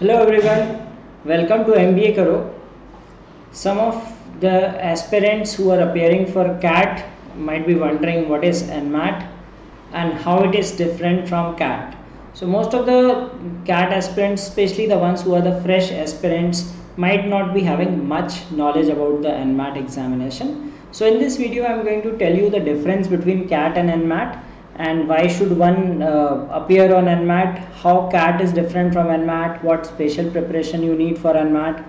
Hello everyone, welcome to MBA Karo. Some of the aspirants who are appearing for CAT might be wondering what is NMAT and how it is different from CAT. So most of the CAT aspirants, especially the ones who are the fresh aspirants, might not be having much knowledge about the NMAT examination. So in this video I am going to tell you the difference between CAT and NMAT and why should one appear on NMAT, how CAT is different from NMAT, what special preparation you need for NMAT.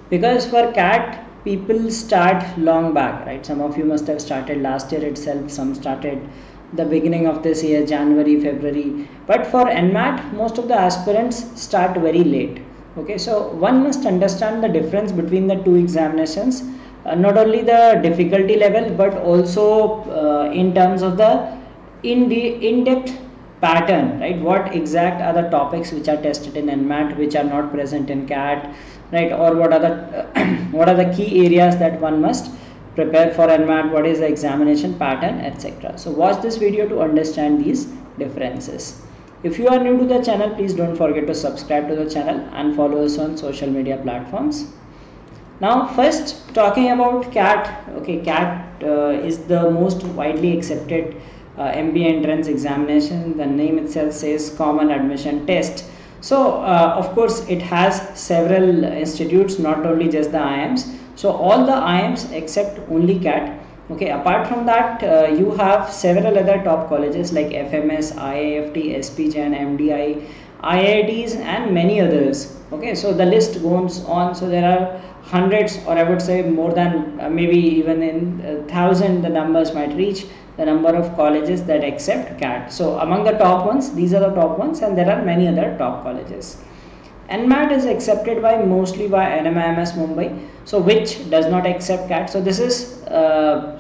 Because for CAT people start long back, right? Some of you must have started last year itself, some started the beginning of this year, January, February, but for NMAT most of the aspirants start very late. Okay, so one must understand the difference between the two examinations, not only the difficulty level but also in terms of the in-depth pattern, right? What exact are the topics which are tested in NMAT which are not present in CAT, right? Or what are the key areas that one must prepare for NMAT, what is the examination pattern, etc. So watch this video to understand these differences. If you are new to the channel, please don't forget to subscribe to the channel and follow us on social media platforms. Now first talking about CAT. Okay, CAT is the most widely accepted MBA entrance examination. The name itself says Common Admission Test. So of course it has several institutes, not only just the IIMs. So all the IIMs except only CAT. Okay, apart from that you have several other top colleges like FMS, IIFT, SPJN, MDI, IITs and many others. Okay, so the list goes on. So there are hundreds, or I would say more than maybe even in 1,000 the numbers might reach, the number of colleges that accept CAT. So among the top ones, these are the top ones, and there are many other top colleges. NMAT is accepted by mostly by NMAT Mumbai, so which does not accept CAT. So this is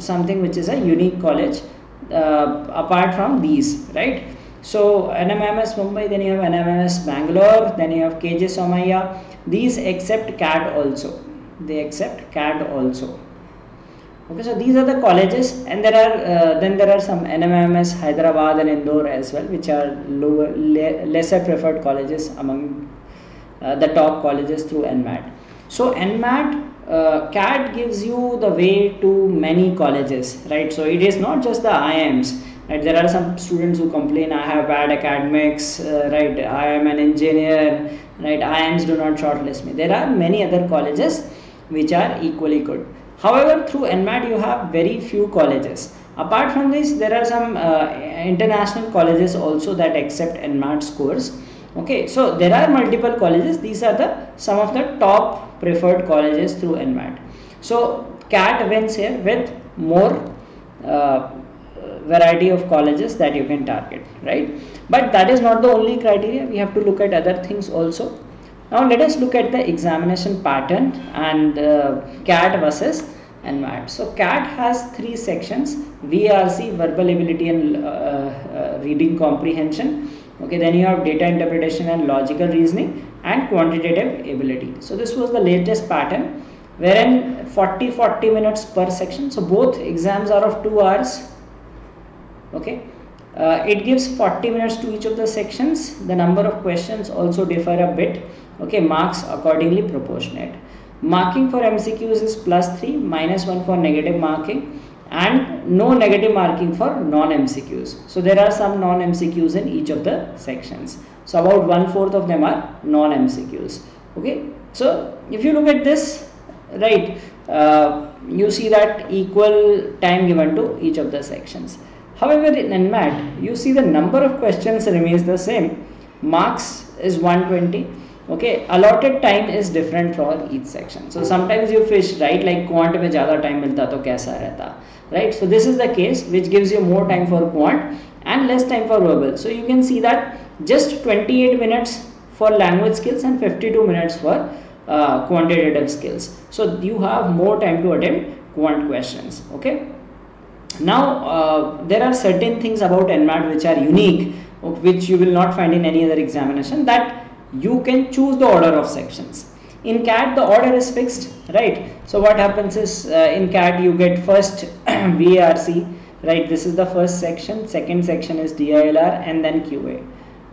something which is a unique college apart from these, right? So NMAT Mumbai, then you have NMAT Bangalore, then you have KJ Somaiya. These accept CAT also. They accept CAT also. Okay, so these are the colleges, and there are some NMAT Hyderabad and Indore as well, which are lesser preferred colleges among the top colleges through NMAT. So NMAT, CAT gives you the way to many colleges, right? So it is not just the IIMs, right? There are some students who complain, I have bad academics, right? I am an engineer, right? IIMs do not shortlist me. There are many other colleges which are equally good. However, through NMAT you have very few colleges. Apart from this, there are some international colleges also that accept NMAT scores. Okay, so there are multiple colleges. These are some of the top preferred colleges through NMAT. So CAT wins here with more variety of colleges that you can target, right? But that is not the only criteria. We have to look at other things also. Now let us look at the examination pattern and CAT versus NMAT. So CAT has three sections: VARC, verbal ability and reading comprehension. Okay, then you have data interpretation and logical reasoning, and quantitative ability. So this was the latest pattern, wherein 40 minutes per section. So both exams are of 2 hours. Okay, it gives 40 minutes to each of the sections. The number of questions also differ a bit. Okay, marks accordingly proportionate. Marking for MCQs is +3, -1 for negative marking, and no negative marking for non-MCQs. So there are some non-MCQs in each of the sections. So about 1/4 of them are non-MCQs. Okay, so if you look at this, right, you see that equal time given to each of the sections. However, in NMAT you see the number of questions remains the same. Marks is 120. Okay, allotted time is different for each section. So sometimes you fish, right, like quant में ज़्यादा time मिलता तो कैसा रहता, right? So this is the case which gives you more time for quant and less time for verbal. So you can see that just 28 minutes for language skills and 52 minutes for quantitative skills. So you have more time to attempt quant questions. Okay. Now there are certain things about NMAT which are unique, which you will not find in any other examination, that you can choose the order of sections. In CAT the order is fixed, right? So what happens is in CAT you get first VARC, right? This is the first section, second section is DILR, and then QA.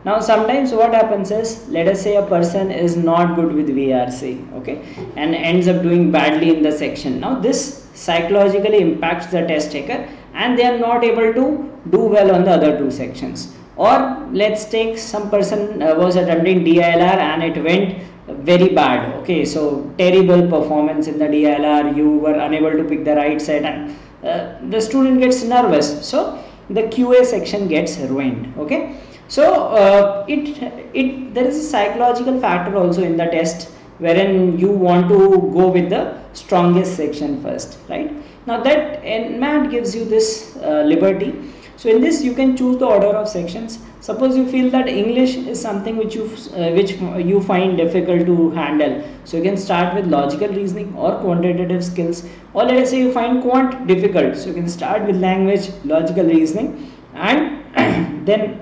Now sometimes what happens is, let us say a person is not good with VARC, okay, and ends up doing badly in the section. Now this psychologically impacts the test taker and they are not able to do well on the other two sections. Or let's take some person was attempting DILR and it went very bad, okay, so terrible performance in the DILR, you were unable to pick the right set, and the student gets nervous, so the QA section gets ruined, okay. So there is a psychological factor also in the test, wherein you want to go with the strongest section first, right? Now that NMAT gives you this liberty. So in this you can choose the order of sections. Suppose you feel that English is something which you find difficult to handle, so you can start with logical reasoning or quantitative skills. Or let us say you find quant difficult, so you can start with language, logical reasoning, and then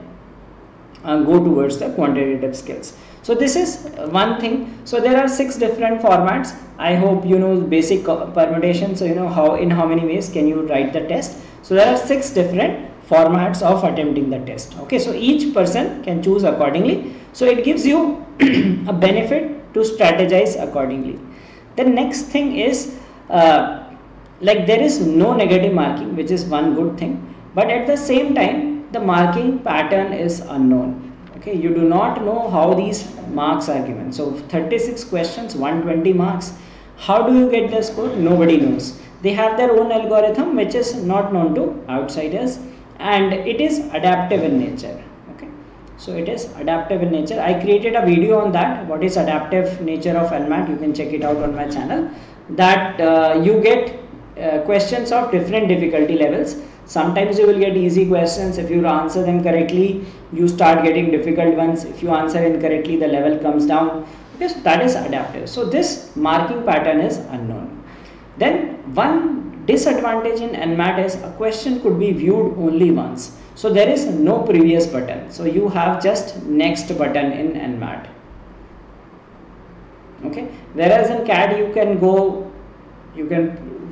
go towards the quantitative skills. So this is one thing. So there are 6 different formats. I hope you know basic permutation, so you know in how many ways can you write the test. So there are 6 different formats of attempting the test, okay. So each person can choose accordingly, so it gives you a benefit to strategize accordingly. The next thing is like there is no negative marking, which is one good thing, but at the same time the marking pattern is unknown, okay. You do not know how these marks are given. So 36 questions, 120 marks, how do you get the score? Nobody knows. They have their own algorithm which is not known to outsiders, and it is adaptive in nature, okay. So it is adaptive in nature. I created a video on that, what is adaptive nature of NMAT. You can check it out on my channel. That you get questions of different difficulty levels. Sometimes you will get easy questions. If you answer them correctly, you start getting difficult ones. If you answer incorrectly, the level comes down. Yes, that is adaptive. So this marking pattern is unknown. Then one disadvantage in NMAT is a question could be viewed only once. So there is no previous button. So you have just next button in NMAT, okay. Whereas in CAT you can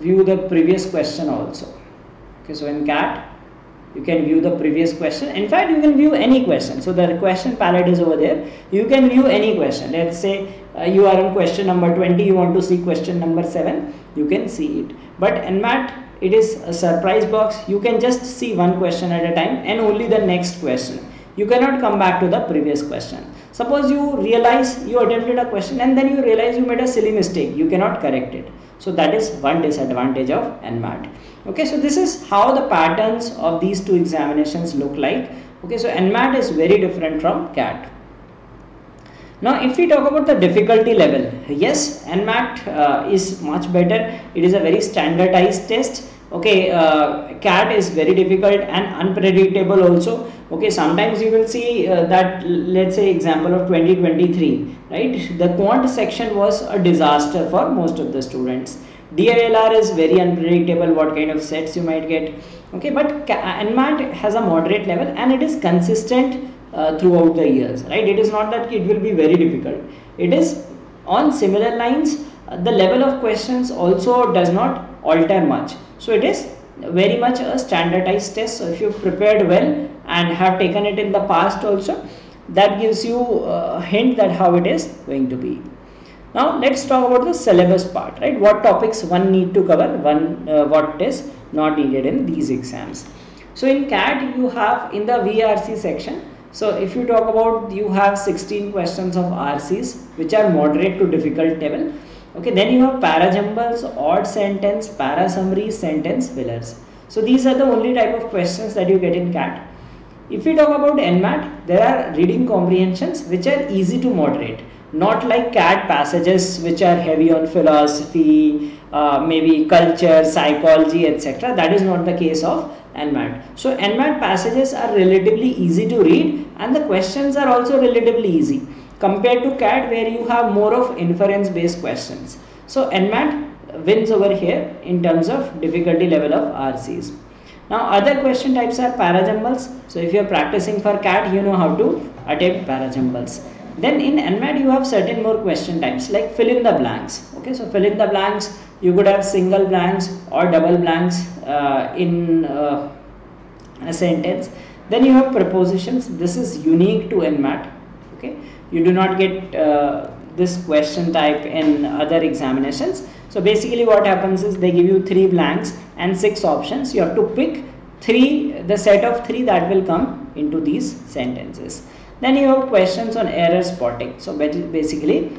view the previous question also, okay. So in CAT you can view the previous question. In fact, you can view any question. So the question palette is over there. You can view any question. Let's say you are on question number 20, you want to see question number 7, you can see it. But NMAT, it is a surprise box. You can just see one question at a time and only the next question. You cannot come back to the previous question. Suppose you realize you attempted a question and then you realize you made a silly mistake, you cannot correct it. So that is one disadvantage of NMAT. Okay, so this is how the patterns of these two examinations look like. Okay, so NMAT is very different from CAT. Now if we talk about the difficulty level, yes, NMAT is much better. It is a very standardized test. Okay, CAT is very difficult and unpredictable also. Okay, sometimes you will see that, let's say example of 2023, right, the quant section was a disaster for most of the students. DILR is very unpredictable, what kind of sets you might get. Okay, but NMAT has a moderate level and it is consistent throughout the years, right? It is not that it will be very difficult. It is on similar lines. The level of questions also does not alter much. So it is very much a standardized test. So if you prepared well and have taken it in the past also, that gives you a hint that how it is going to be. Now let's talk about the syllabus part, right? What topics one need to cover, what is not needed in these exams. So in CAT you have in the VARC section. So if you talk about, you have 16 questions of RCs which are moderate to difficult level. Okay, then you have parajumbles, odd sentence, para summary, sentence fillers. So these are the only type of questions that you get in CAT. If we talk about NMAT, there are reading comprehensions which are easy to moderate. Not like CAT passages which are heavy on philosophy, maybe culture, psychology, etc. That is not the case of NMAT. So NMAT passages are relatively easy to read and the questions are also relatively easy compared to CAT, where you have more of inference based questions. So NMAT wins over here in terms of difficulty level of RCs. Now other question types are parajumbles. So if you are practicing for CAT, you know how to attempt parajumbles. Then in NMAT you have certain more question types like fill in the blanks. Okay, so fill in the blanks, you could have single blanks or double blanks in a sentence. Then you have prepositions. This is unique to NMAT. Okay, you do not get this question type in other examinations. So basically what happens is they give you 3 blanks and 6 options. You have to pick 3, the set of 3 that will come into these sentences. Then you have questions on error spotting. So basically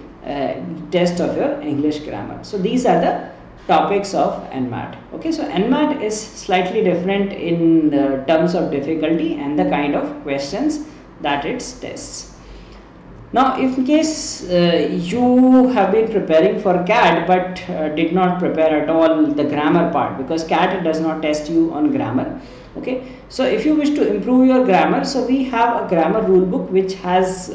test of your English grammar. So these are the topics of NMAT. Okay, so NMAT is slightly different in terms of difficulty and the kind of questions that it tests. Now, if in case you have been preparing for CAT but did not prepare at all the grammar part, because CAT does not test you on grammar. Okay, so if you wish to improve your grammar, so we have a grammar rule book which has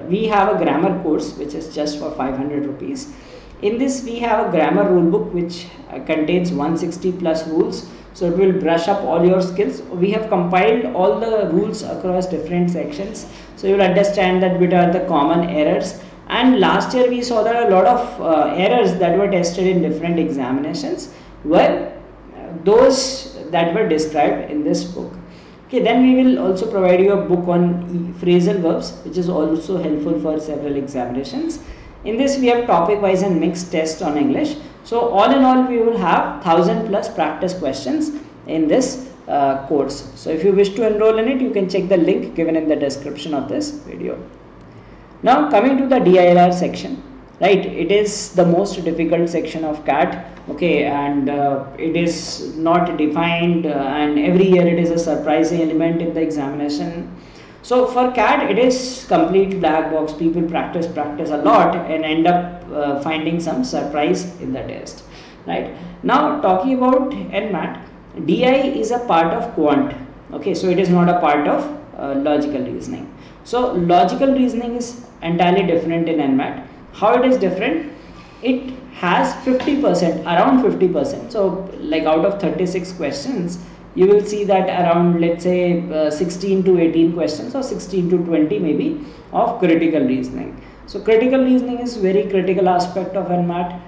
we have a grammar course which is just for 500 rupees. In this we have a grammar rule book which contains 160 plus rules. So it will brush up all your skills. We have compiled all the rules across different sections. So you will understand that what are the common errors. And last year we saw that a lot of errors that were tested in different examinations were those that were described in this book. Okay, then we will also provide you a book on phrasal verbs, which is also helpful for several examinations. In this we have topic wise and mixed test on English. So all in all we will have 1000 plus practice questions in this course. So if you wish to enroll in it, you can check the link given in the description of this video. Now coming to the DILR section, right, it is the most difficult section of CAT. Okay, and it is not defined and every year it is a surprising element in the examination. So for CAT it is complete black box. People practice a lot and end up finding some surprise in the test. Right, now talking about NMAT, DI is a part of quant. Okay, so it is not a part of logical reasoning. So logical reasoning is entirely different in NMAT. How it is different? It has 50%, around 50%. So like out of 36 questions, you will see that around, let's say 16 to 18 questions or 16 to 20 maybe of critical reasoning. So critical reasoning is very critical aspect of NMAT.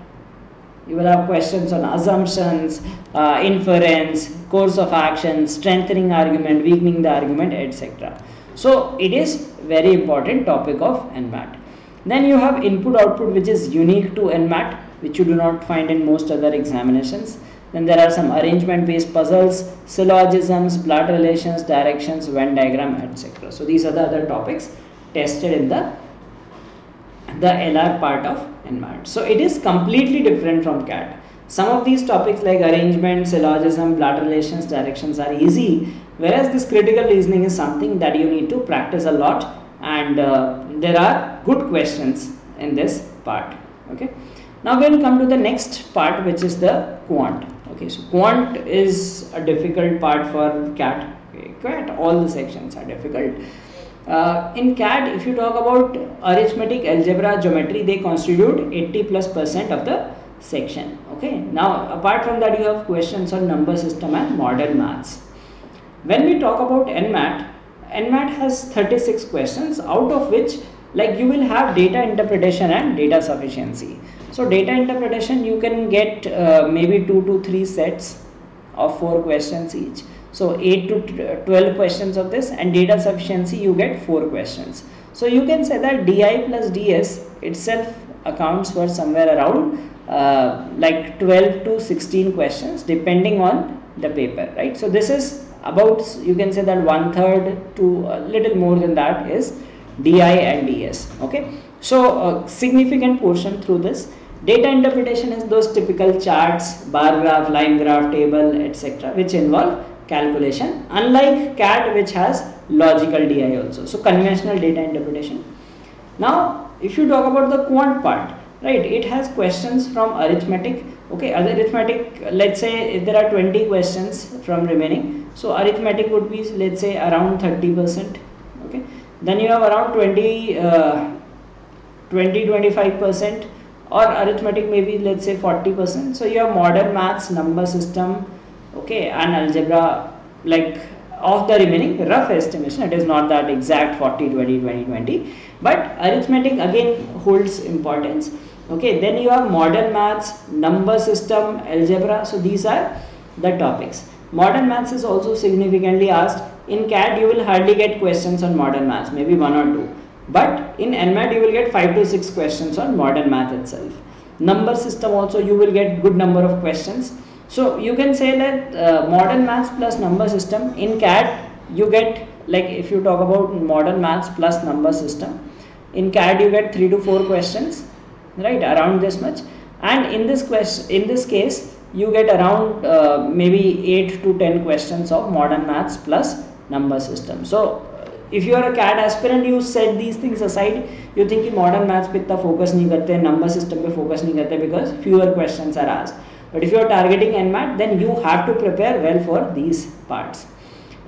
You will have questions on assumptions, inference, course of action, strengthening argument, weakening the argument, etc. So it is very important topic of NMAT. Then you have input output, which is unique to NMAT, which you do not find in most other examinations. Then there are some arrangement based puzzles, syllogisms, blood relations, directions, Venn diagram, etc. So these are the other topics tested in the LR part of NMAT. So it is completely different from CAT. Some of these topics like arrangement, syllogism, blood relations, directions are easy, whereas this critical reasoning is something that you need to practice a lot, and there are good questions in this part. Okay, now we will come to the next part, which is the quant. Okay, so quant is a difficult part for CAT. Okay, CAT, all the sections are difficult. In CAT, if you talk about arithmetic, algebra, geometry, they constitute 80+% of the section. Okay, now apart from that, you have questions on number system and modern maths. When we talk about NMAT, NMAT has 36 questions, out of which like you will have data interpretation and data sufficiency. So data interpretation you can get maybe 2 to 3 sets of 4 questions each. So 8 to 12 questions of this, and data sufficiency you get 4 questions. So you can say that DI plus DS itself accounts for somewhere around like 12 to 16 questions depending on the paper, right? So this is about, you can say that 1/3 to a little more than that is DI and DS. Okay, so a significant portion through this. Data interpretation is those typical charts, bar graph, line graph, table, etc., which involve calculation, unlike CAT, which has logical DI also. So conventional data interpretation. Now if you talk about the quant part, right, it has questions from arithmetic. Okay, other arithmetic, let's say if there are 20 questions from remaining, so arithmetic would be, let's say, around 30%. Okay, then you have around 20-25%, or arithmetic maybe, let's say, 40%. So you have modern maths, number system, okay, and algebra, like of the remaining, rough estimation, it is not that exact 40-20-20-20, but arithmetic again holds importance. Okay, then you have modern maths, number system, algebra. So these are the topics. Modern maths is also significantly asked. in CAT you will hardly get questions on modern maths, maybe 1 or 2. But in NMAT you will get 5 to 6 questions on modern math itself. Number system also you will get good number of questions. So you can say that modern maths plus number system, in CAT you get, like if you talk about modern maths plus number system, in CAT you get 3 to 4 questions, right, around this much. And in this case you get around maybe 8 to 10 questions of modern maths plus number system. So if you are a CAT aspirant, you set these things aside, you think कि modern maths पे इतना focus नहीं करते, number system पे focus नहीं करते because fewer questions are asked. But if you are targeting NMAT, then you have to prepare well for these parts.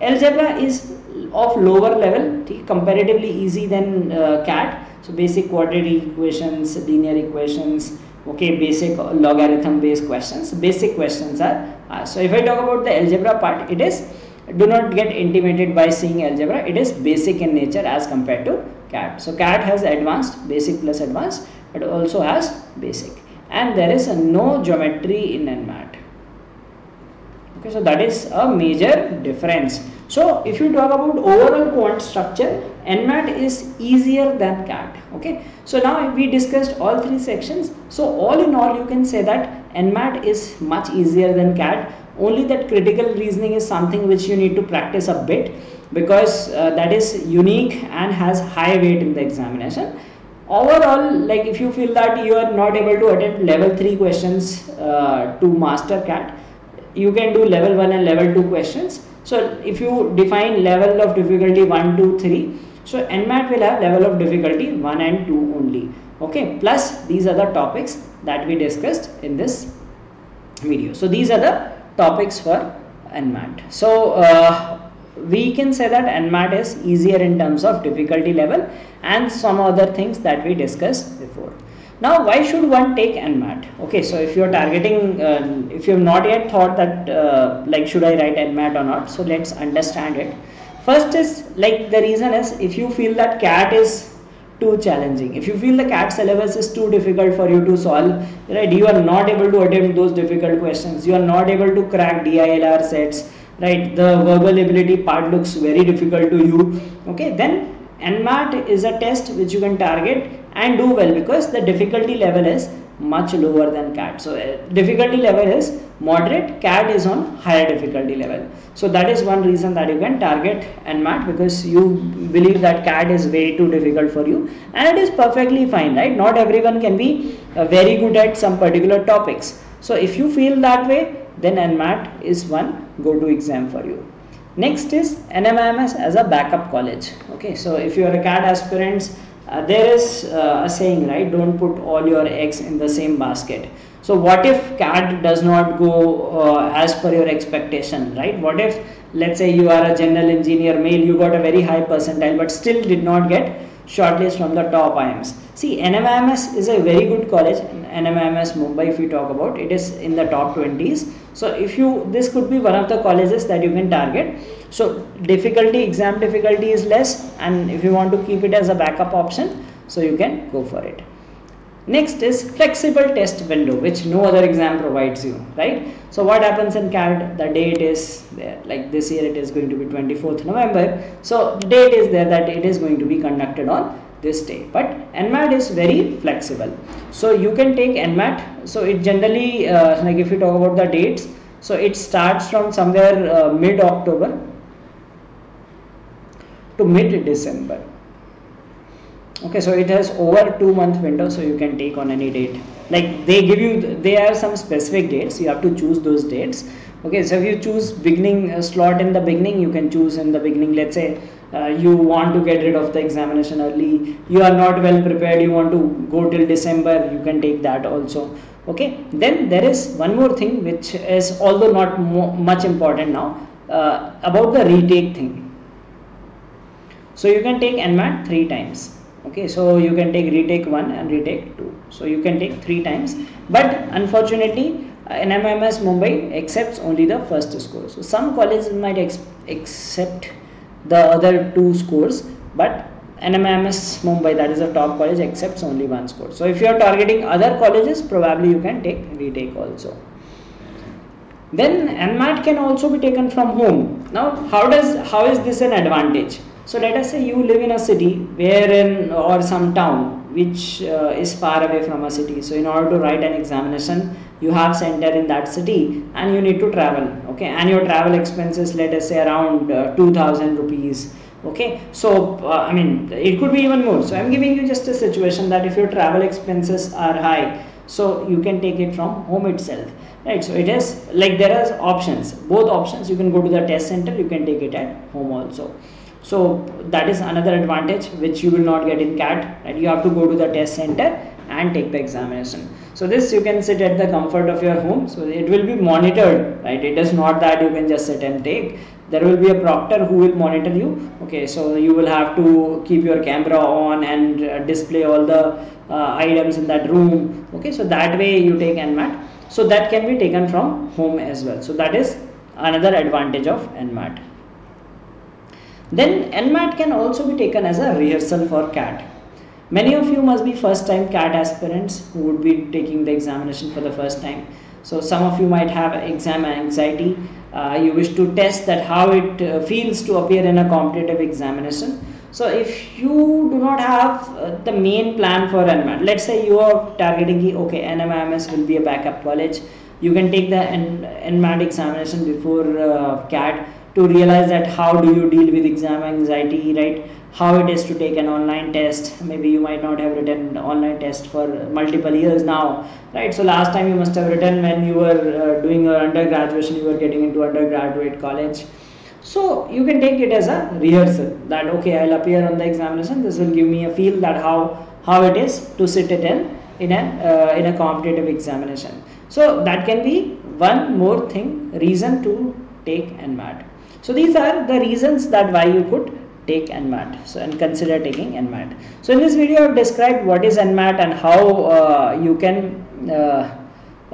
Algebra is of lower level, comparatively easy than CAT. So basic quadratic equations, linear equations, okay, basic logarithm based questions, basic questions are asked. So if I talk about the algebra part, it is, do not get intimidated by seeing algebra, it is basic in nature as compared to CAT. So CAT has advanced, basic plus advanced, but also has basic, and there is no geometry in NMAT. Okay, so that is a major difference. So if you talk about overall quant structure, NMAT is easier than CAT. Okay, so now we discussed all 3 sections. So all in all you can say that NMAT is much easier than CAT. Only that critical reasoning is something which you need to practice a bit, because that is unique and has high weight in the examination. Overall, like if you feel that you are not able to attempt level 3 questions to master CAT, you can do level 1 and level 2 questions. So if you define level of difficulty 1, 2, 3, so NMAT will have level of difficulty 1 and 2 only. Okay, plus these are the topics that we discussed in this video. So these are the topics for NMAT. So we can say that NMAT is easier in terms of difficulty level and some other things that we discussed before. Now why should one take NMAT? Okay, so if you are targeting, if you have not yet thought that like should I write NMAT or not, so let's understand it. First is, like, the reason is if you feel that CAT is too challenging, if you feel the CAT syllabus is too difficult for you to solve, right, you are not able to attempt those difficult questions, you are not able to crack DILR sets, right, the verbal ability part looks very difficult to you, okay, then NMAT is a test which you can target and do well, because the difficulty level is much lower than CAT. So difficulty level is moderate, CAT is on higher difficulty level. So that is one reason that you can target NMAT, because you believe that CAT is way too difficult for you, and it is perfectly fine, right? Not everyone can be very good at some particular topics. So if you feel that way, then NMAT is one go-to exam for you. Next is NMAS as a backup college. Okay, so if you are a CAT aspirants, there is a saying, right, don't put all your eggs in the same basket. So what if CAT does not go as per your expectation, right? What if, let's say you are a general engineer male, you got a very high percentile but still did not get shortlist from the top IIMs. See, NMAS is a very good college. NMAS Mumbai, if you talk about, it is in the top 20s. So if you, this could be one of the colleges that you can target. So difficulty, exam difficulty is less, and if you want to keep it as a backup option, so you can go for it. Next is flexible test window, which no other exam provides you, right? So what happens in CAT, the date is there, like this year it is going to be 24th November. So the date is there that it is going to be conducted on this day. But NMAT is very flexible. So you can take NMAT. So it generally, like if you talk about the dates, so it starts from somewhere mid-October to mid-December. Okay, so it has over 2 month window, so you can take on any date. Like they give you, there are some specific dates, you have to choose those dates. Okay, so if you choose beginning slot in the beginning, you can choose in the beginning. Let's say you want to get rid of the examination early, you are not well prepared, you want to go till December, you can take that also. Okay, then there is one more thing which is, although not much important now, about the retake thing. So you can take NMAT 3 times. Okay, so you can take retake 1 and retake 2. So you can take 3 times. But unfortunately, NMAS Mumbai accepts only the first score. So some colleges might accept the other 2 scores, but NMAS Mumbai, that is a top college, accepts only 1 score. So if you are targeting other colleges, probably you can take retake also. Then NMAT can also be taken from home. Now how is this an advantage? So let us say you live in a city wherein or some town which is far away from a city. So in order to write an examination, you have center in that city and you need to travel. Okay, and your travel expenses, let us say around 2000 rupees. Okay, so I mean it could be even more. So I am giving you just a situation that if your travel expenses are high, so you can take it from home itself, right? So it is like there are options, both options. You can go to the test center, you can take it at home also. So that is another advantage which you will not get in CAT, right? You have to go to the test center and take the examination. So this you can sit at the comfort of your home. So it will be monitored, right? It is not that you can just sit and take. There will be a proctor who will monitor you. Okay, so you will have to keep your camera on and display all the items in that room. Okay, so that way you take NMAT. So that can be taken from home as well. So that is another advantage of NMAT. Then NMAT can also be taken as a rehearsal for CAT. Many of you must be first time CAT aspirants who would be taking the examination for the first time. So some of you might have exam anxiety. You wish to test that how it feels to appear in a competitive examination. So if you do not have the main plan for NMAT, let's say you are targeting okay, NMIMS will be a backup college. You can take the NMAT examination before CAT to realize that how do you deal with exam anxiety, right? How it is to take an online test. Maybe you might not have written an online test for multiple years now, right? So last time you must have written when you were doing your undergraduate, you were getting into undergraduate college. So you can take it as a rehearsal that okay, I'll appear on the examination. This will give me a feel that how it is to sit it in a competitive examination. So that can be one more reason to take NMAT. So these are the reasons that why you could take NMAT, so and consider taking NMAT. So in this video I have described what is NMAT and how you can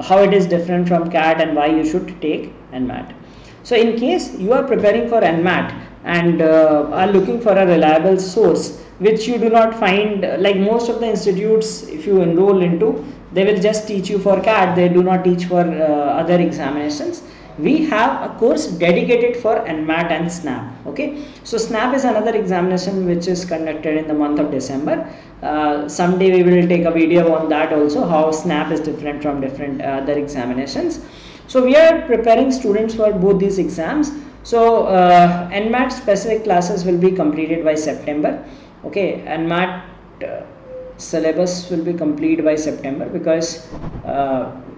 how it is different from CAT and why you should take NMAT. So in case you are preparing for NMAT and are looking for a reliable source which you do not find, like most of the institutes if you enroll into, they will just teach you for CAT, they do not teach for other examinations. We have a course dedicated for NMAT and SNAP. Okay, so SNAP is another examination which is conducted in the month of December. Someday we will take a video on that also, how SNAP is different from different other examinations. So we are preparing students for both these exams. So NMAT specific classes will be completed by September. Okay, NMAT syllabus will be complete by September because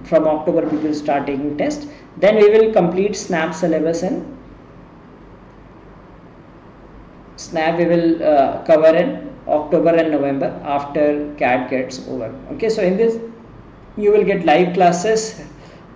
from October people start taking test. Then we will complete SNAP syllabus in SNAP we will cover in October and November after CAT gets over. Okay, so in this you will get live classes,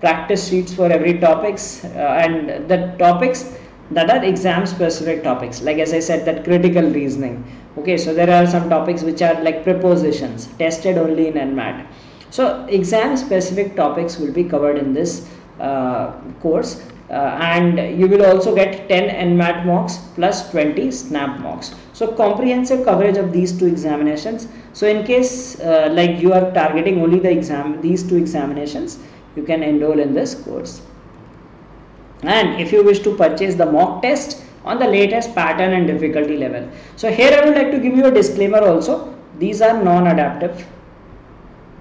practice sheets for every topics and the topics that are exam specific topics, like as I said, that critical reasoning. Okay, so there are some topics which are like prepositions tested only in NMAT. So exam specific topics will be covered in this course and you will also get 10 NMAT mocks plus 20 SNAP mocks. So comprehensive coverage of these two examinations. So in case like you are targeting only these two examinations, you can enroll in this course. And if you wish to purchase the mock test on the latest pattern and difficulty level. So here I would like to give you a disclaimer also. These are non-adaptive.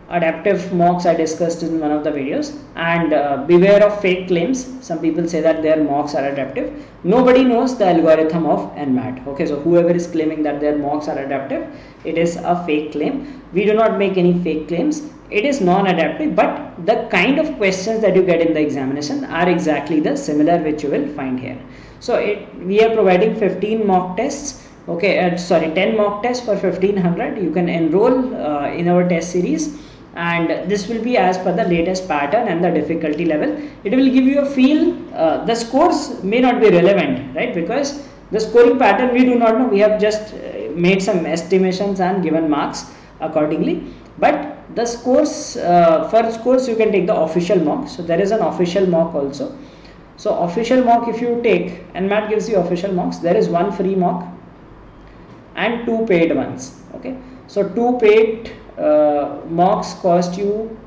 Adaptive mocks I discussed in one of the videos, and beware of fake claims. Some people say that their mocks are adaptive. Nobody knows the algorithm of NMAT. Okay, so whoever is claiming that their mocks are adaptive, it is a fake claim. We do not make any fake claims. It is non-adaptive, but the kind of questions that you get in the examination are exactly the similar which you will find here. So we are providing 15 mock tests. Okay, 10 mock tests for 1500. You can enroll in our test series, and this will be as per the latest pattern and the difficulty level. It will give you a feel. The scores may not be relevant, right, because the scoring pattern we do not know. We have just made some estimations and given marks accordingly, but the scores, for scores you can take the official mock. So there is an official mock also. So official mock, if you take, NMAT gives you official mocks, there is one free mock and two paid ones. Okay, so two paid mocks cost you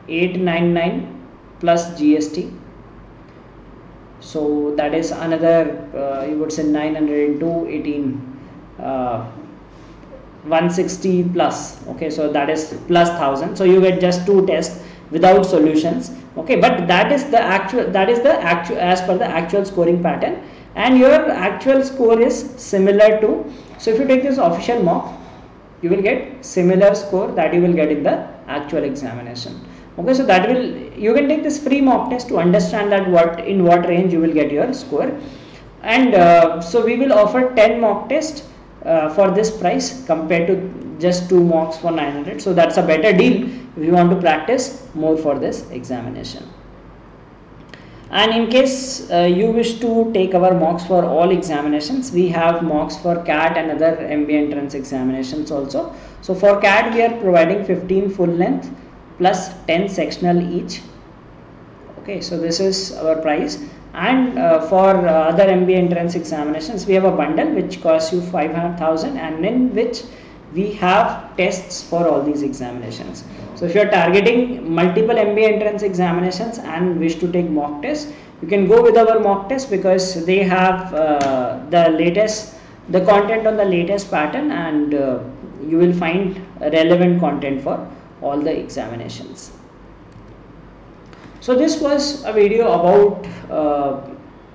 899 plus GST. So that is another you would say 900 into 18, 160 plus. Okay, so that is plus 1000. So you get just 2 tests without solutions. Okay, but that is the actual as per the actual scoring pattern, and your actual score is similar to. So if you take this official mock, you will get similar score that you will get in the actual examination. Okay, so that will, you can take this free mock test to understand that in what range you will get your score. And so we will offer 10 mock tests for this price compared to just 2 mocks for 900. So that's a better deal if you want to practice more for this examination. And in case you wish to take our mocks for all examinations, we have mocks for CAT and other MBA entrance examinations also. So for CAT we are providing 15 full length plus 10 sectional each. Okay, so this is our price. And for other MBA entrance examinations, we have a bundle which costs you 500,000, and in which we have tests for all these examinations. So if you are targeting multiple MBA entrance examinations and wish to take mock tests, you can go with our mock test, because they have the content on the latest pattern, and you will find relevant content for all the examinations. So this was a video about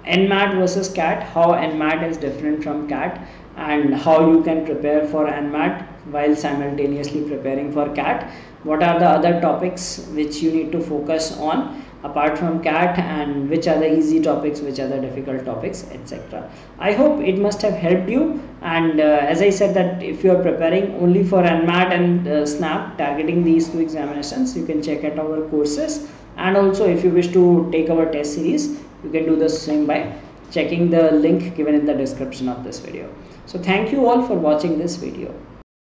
NMAT versus CAT, how NMAT is different from CAT, and how you can prepare for NMAT while simultaneously preparing for CAT. What are the other topics which you need to focus on apart from CAT, and which are the easy topics, which are the difficult topics, etc. I hope it must have helped you. And as I said, that if you are preparing only for NMAT and SNAP, targeting these 2 examinations, you can check out our courses. And also if you wish to take our test series, you can do the same by checking the link given in the description of this video. So thank you all for watching this video.